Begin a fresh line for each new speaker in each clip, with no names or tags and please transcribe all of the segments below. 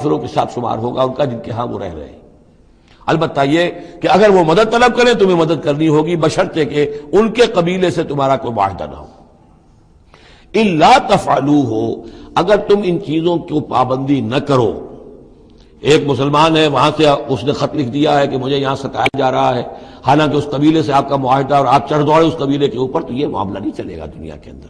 کافروں کے ساتھ شمار ہوگا ان کا جن کے ہاں وہ رہ رہے ہیں۔ البتہ یہ کہ اگر وہ مدد طلب کریں تمہیں مدد کرنی ہوگی بشرطے کہ ان کے قبیلے سے تمہارا کوئی معاہدہ نہ ہو۔ الا تفعلوہ، اگر تم ان چیزوں کی پابندی نہ کرو۔ ایک مسلمان ہے، وہاں سے اس نے خط لکھ دیا ہے کہ مجھے یہاں ستایا جا رہا ہے، حالانکہ اس قبیلے سے آپ کا معاہدہ اور آپ چڑھ دوڑے اس قبیلے کے اوپر، تو یہ معاملہ نہیں چلے گا دنیا کے اندر۔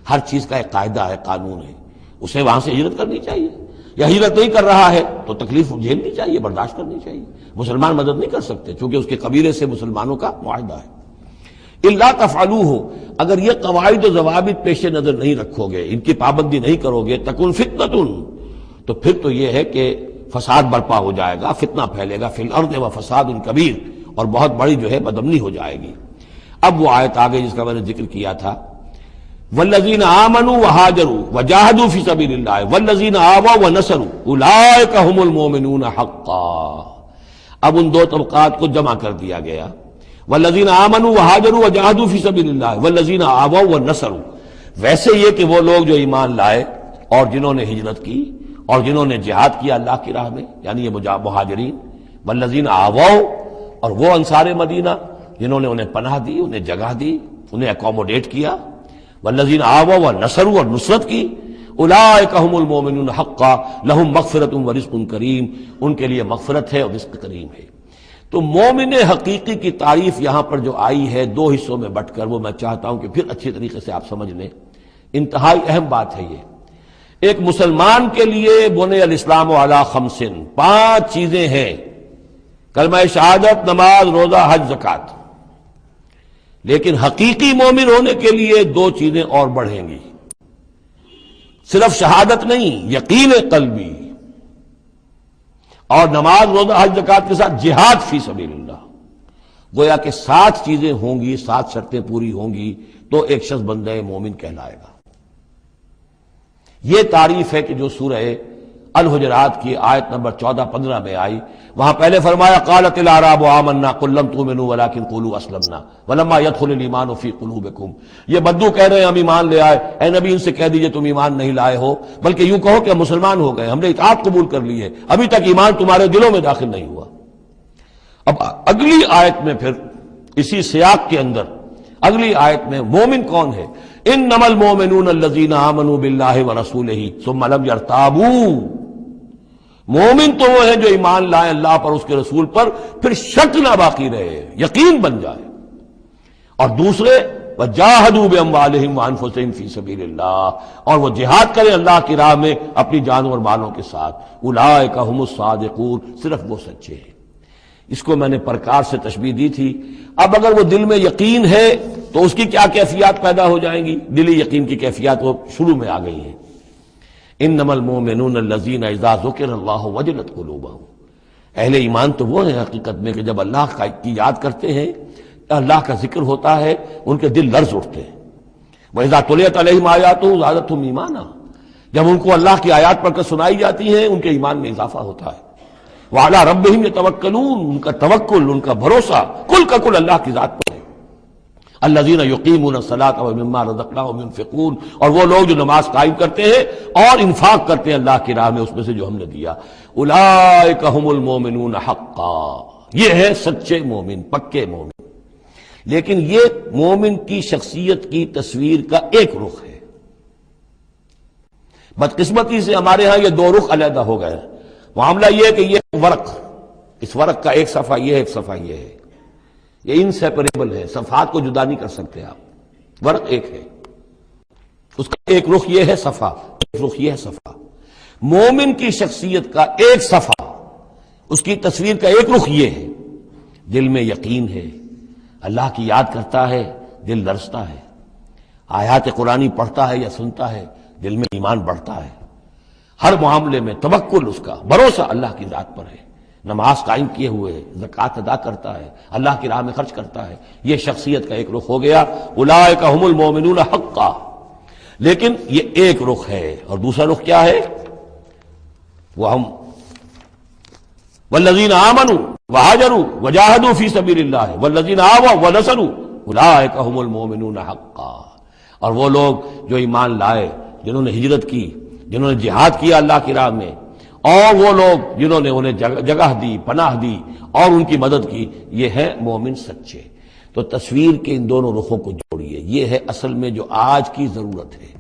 ہر چیز کا ایک قاعدہ ہے، قانون ہے، اسے وہاں سے ہجرت کرنی چاہیے، یا ہجرت نہیں کر رہا ہے تو تکلیف جھیلنی چاہیے، برداشت کرنی چاہیے۔ مسلمان مدد نہیں کر سکتے چونکہ اس کے قبیلے سے مسلمانوں کا معاہدہ ہے۔ الا تفعلوہ، اگر یہ قواعد و ضوابط پیش نظر نہیں رکھو گے، ان کی پابندی نہیں کرو گے، تکن فتنۃ، تو پھر تو یہ ہے کہ فساد برپا ہو جائے گا، فتنہ پھیلے گا، فی الارض و فساد کبیر، اور بہت بڑی جو ہے بدامنی ہو جائے گی۔ اب وہ آیت آگے جس کا میں نے ذکر کیا تھا، والذین آمنوا وہاجروا وجاہدوا فی سبیل اللہ والذین آووا ونصروا اولئک هم المؤمنون حقا۔ اب ان دو طبقات کو جمع کر دیا گیا، والذین آمنوا وہاجروا وجاہدوا فی سبیل اللہ والذین آووا ونصروا، ویسے یہ کہ وہ لوگ جو ایمان لائے اور جنہوں نے ہجرت کی اور جنہوں نے جہاد کیا اللہ کی راہ میں، یعنی یہ مہاجرین، والذین آووا، اور وہ انصار مدینہ جنہوں نے انہیں پناہ دی، انہیں جگہ دی، انہیں اکوموڈیٹ کیا، والذین آووا ونصروا، اور نصرت کی، اولئک هم المؤمنون حقا لهم مغفرۃ ورزق کریم، ان کے لیے مغفرت ہے اور رزق کریم ہے۔ تو مومن حقیقی کی تعریف یہاں پر جو آئی ہے دو حصوں میں بٹ کر، وہ میں چاہتا ہوں کہ پھر اچھے طریقے سے آپ سمجھ لیں، انتہائی اہم بات ہے یہ۔ ایک مسلمان کے لیے بنی الاسلام علی خمس، 5 چیزیں ہیں، کلمہ شہادت، نماز، روزہ، حج، زکوٰۃ۔ لیکن حقیقی مومن ہونے کے لیے 2 چیزیں اور بڑھیں گی، صرف شہادت نہیں، یقین قلبی، اور نماز، روزہ، حج، زکوٰۃ کے ساتھ جہاد فی سبیل اللہ۔ گویا کہ 7 چیزیں ہوں گی، 7 شرطیں پوری ہوں گی تو ایک شخص بندہ مومن کہلائے گا۔ یہ تعریف ہے کہ جو سورہ الحجرات کی آیت نمبر 14-15 میں آئی، وہاں پہلے فرمایا قالت الاعراب آمنا قل لم تؤمنوا ولکن قولوا اسلمنا ولما يدخل الايمان في قلوبكم۔ یہ بدو کہہ رہے ہیں ہم ایمان لے آئے، اے نبی ان سے کہہ دیجئے تم ایمان نہیں لائے ہو، بلکہ یوں کہو کہ ہم مسلمان ہو گئے، ہم نے اطاعت قبول کر لی ہے، ابھی تک ایمان تمہارے دلوں میں داخل نہیں ہوا۔ اب اگلی آیت میں پھر اسی سیاق کے اندر اگلی آیت میں مومن کون ہے؟ انما المؤمنون الذین آمنوا باللہ ورسولہ ثم لم یرتابوا، مومن تو وہ ہیں جو ایمان لائیں اللہ پر، اس کے رسول پر، پھر شک نہ باقی رہے، یقین بن جائے۔ اور دوسرے وجاہدوا باموالہم وانفسہم فی سبیل اللہ، اور وہ جہاد کریں اللہ کی راہ میں اپنی جانوں اور مالوں کے ساتھ، اولئک ھم الصادقون، صرف وہ سچے ہیں۔ اس کو میں نے پرکار سے تشبیہ دی تھی۔ اب اگر وہ دل میں یقین ہے تو اس کی کیا کیفیات پیدا ہو جائیں گی؟ دلی یقین کی کیفیات وہ شروع میں آ گئی ہیں۔ انما المؤمنون الذین اذا ذکر اللہ وجلت قلوبہم، اہل ایمان تو وہ ہیں حقیقت میں کہ جب اللہ کی یاد کرتے ہیں، اللہ کا ذکر ہوتا ہے، ان کے دل لرز اٹھتے ہیں۔ وَإِذَا تُلِيَتْ عَلَيْهِمْ آيَاتُهُ زَادَتْهُمْ ایمانا، جب ان کو اللہ کی آیات پڑھ کر سنائی جاتی ہیں ان کے ایمان میں اضافہ ہوتا ہے۔ وَعَلَىٰ رَبِّهِمْ يَتَوَكَّلُونَ، ان کا توکل، ان کا بھروسہ کل کا کل اللہ کی ذات پر ہے۔ الذین یقیمون الصلاۃ ومما رزقناہم ينفقون، اور وہ لوگ جو نماز قائم کرتے ہیں اور انفاق کرتے ہیں اللہ کی راہ میں اس میں سے جو ہم نے دیا۔ اولئک ھم المؤمنون حقا، یہ ہے سچے مومن، پکے مومن۔ لیکن یہ مومن کی شخصیت کی تصویر کا ایک رخ ہے۔ بدقسمتی سے ہمارے ہاں یہ 2 رخ علیحدہ ہو گئے۔ معاملہ یہ ہے کہ یہ ورق، اس ورق کا ایک صفحہ یہ ہے، ایک صفحہ یہ ہے، یہ انسیپریبل ہے، صفحات کو جدا نہیں کر سکتے آپ۔ ورق ایک ہے، اس کا ایک رخ یہ ہے صفحہ، ایک رخ یہ ہے صفحہ۔ مومن کی شخصیت کا ایک صفحہ، اس کی تصویر کا ایک رخ یہ ہے، دل میں یقین ہے، اللہ کی یاد کرتا ہے، دل لرزتا ہے، آیات قرآنی پڑھتا ہے یا سنتا ہے، دل میں ایمان بڑھتا ہے، ہر معاملے میں توکل، اس کا بھروسہ اللہ کی ذات پر ہے، نماز قائم کیے ہوئے ہے، زکوٰۃ ادا کرتا ہے، اللہ کی راہ میں خرچ کرتا ہے۔ یہ شخصیت کا ایک رخ ہو گیا، اولئک ھم المؤمنون حقا۔ لیکن یہ ایک رخ ہے، اور دوسرا رخ کیا ہے؟ وہ ہم والذین آمنوا وہاجروا وجاہدوا فی سبیل اللہ والذین آووا ونصروا اولئک ھم المؤمنون حقا، اور وہ لوگ جو ایمان لائے، جنہوں نے ہجرت کی، جنہوں نے جہاد کیا اللہ کی راہ میں، اور وہ لوگ جنہوں نے انہیں جگہ دی، پناہ دی اور ان کی مدد کی، یہ ہیں مومن سچے۔ تو تصویر کے ان دونوں رخوں کو جوڑیے، یہ ہے اصل میں جو آج کی ضرورت ہے۔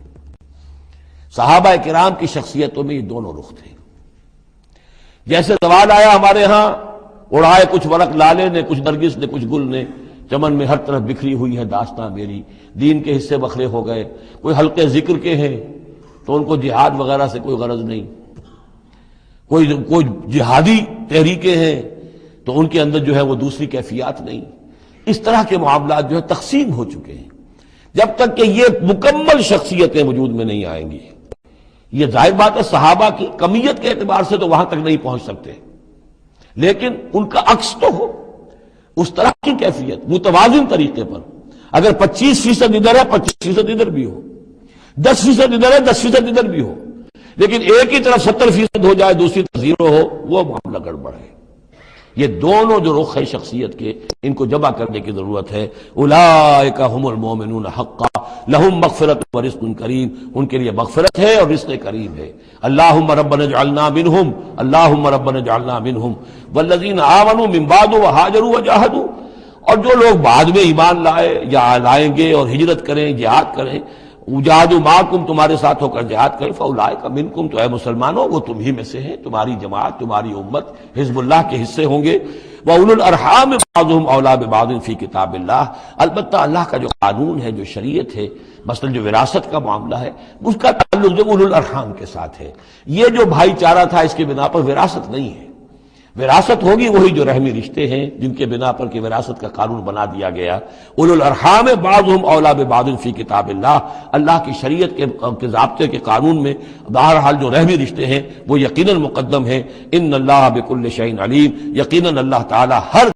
صحابہ کرام کی شخصیتوں میں یہ دونوں رخ تھے۔ جیسے سوال آیا ہمارے ہاں، اڑائے کچھ ورق لالے نے، کچھ نرگس نے، کچھ گل نے، چمن میں ہر طرف بکھری ہوئی ہے داستاں میری، دین کے حصے بکھرے ہو گئے، کوئی حلقے ذکر کے ہیں تو ان کو جہاد وغیرہ سے کوئی غرض نہیں، کوئی جہادی تحریکیں ہیں تو ان کے اندر جو ہے وہ دوسری کیفیات نہیں۔ اس طرح کے معاملات جو ہے تقسیم ہو چکے ہیں۔ جب تک کہ یہ مکمل شخصیتیں وجود میں نہیں آئیں گی، یہ ظاہر بات ہے صحابہ کی کمیت کے اعتبار سے تو وہاں تک نہیں پہنچ سکتے، لیکن ان کا عکس تو ہو، اس طرح کی کیفیت متوازن طریقے پر۔ اگر 25% ادھر ہے 25% ادھر بھی ہو، 10% ادھر ہے 10% ادھر بھی ہو، لیکن ایک ہی طرف 70% ہو جائے، دوسری طرف 0 ہو، وہ معاملہ گڑبڑ ہے۔ یہ دونوں جو رخ ہے شخصیت کے، ان کو جمع کرنے کی ضرورت ہے۔ اولئک هم المؤمنون حقا لهم مغفرۃ ورزق کریم، ان کے لیے مغفرت ہے اور رزق کریم ہے۔ اللہم ربنا اجعلنا منہم، اللہم ربنا اجعلنا منہم والذین آمنوا من بعد وہاجروا وجاہدوا، اور جو لوگ بعد میں ایمان لائے یا لائیں گے اور ہجرت کریں، جہاد کریں، وجاہدوا معکم، تمہارے ساتھ ہو کر جہاد کریں، فاولئک منکم، تو اے مسلمانوں وہ تم ہی میں سے ہیں، تمہاری جماعت، تمہاری امت حزب اللہ کے حصے ہوں گے۔ وَأُولُو الْأَرْحَامِ بَعْضُهُمْ أَوْلَىٰ بِبَعْضٍ فِي كِتَابِ اللَّهِ، البتہ اللہ کا جو قانون ہے، جو شریعت ہے، مثلا جو وراثت کا معاملہ ہے، اس کا تعلق جو اولو الارحام کے ساتھ ہے۔ یہ جو بھائی چارہ تھا اس کی بنا پر وراثت نہیں ہے۔ وراثت ہوگی وہی جو رحمی رشتے ہیں جن کے بنا پر کہ وراثت کا قانون بنا دیا گیا۔ اولو الارحام بعضهم اولیٰ ببعض فی کتاب اللہ، اللہ کی شریعت کے ضابطے کے قانون میں بہرحال جو رحمی رشتے ہیں وہ یقیناً مقدم ہیں۔ ان اللہ بکل شیء علیم، یقیناً اللہ تعالی ہر